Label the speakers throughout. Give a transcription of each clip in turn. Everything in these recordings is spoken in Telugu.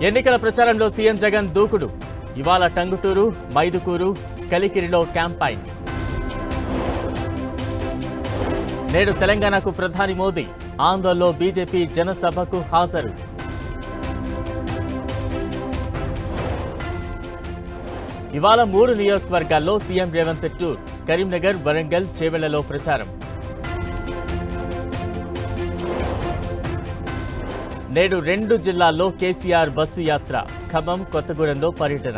Speaker 1: ఎన్నికల ప్రచారంలో సీఎం జగన్ దూకుడు. ఇవాళ టంగుటూరు, మైదుకూరు, కలికిరిలో క్యాంపైన్. నేడు తెలంగాణకు ప్రధాని మోదీ. ఆందోళనలో బీజేపీ జనసభకు హాజరు. ఇవాళ 3 నియోజకవర్గాల్లో సీఎం రేవంత్ టూర్. కరీంనగర్, వరంగల్, చేవెళ్లలో ప్రచారం. నేడు 2 జిల్లాల్లో కేసీఆర్ బస్సు యాత్ర. ఖమ్మం, కొత్తగూడెంలో పర్యటన.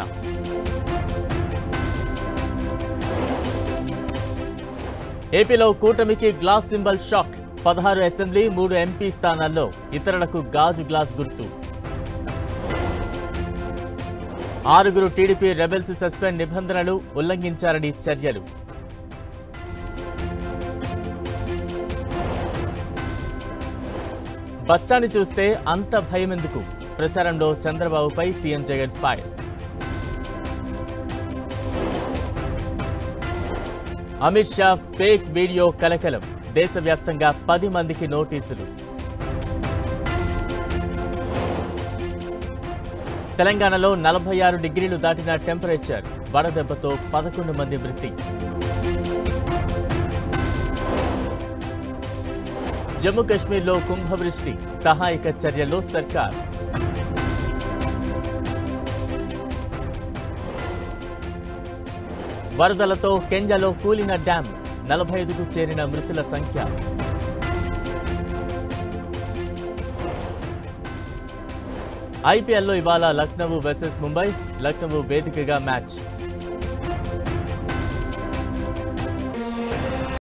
Speaker 1: ఏపీలో కూటమికి glass symbol shock. 16 assembly, 3 MP స్థానాల్లో ఇతరులకు గాజు గ్లాస్ గుర్తు. 6 టీడీపీ రెబెల్స్ సస్పెండ్ నిబంధనలు ఉల్లంఘించారని చర్యలు. బచ్చాని చూస్తే అంత భయమెందుకు? ప్రచారంలో చంద్రబాబుపై CM Jagan fire. Amit Shah fake video కలకలం. దేశవ్యాప్తంగా 10 మందికి నోటీసులు. తెలంగాణలో 46 డిగ్రీలు దాటిన టెంపరేచర్. వడదెబ్బతో 11 మంది మృతి. జమ్మూ కశ్మీర్లో కుంభవృష్టి. సహాయక చర్యల్లో సర్కార్. వరదలతో కెంజలో కూలిన డ్యాం. 45కు చేరిన మృతుల సంఖ్య. ఐపీఎల్లో ఇవాళ లక్నో వర్సెస్ ముంబై. లక్నో వేదికగా మ్యాచ్.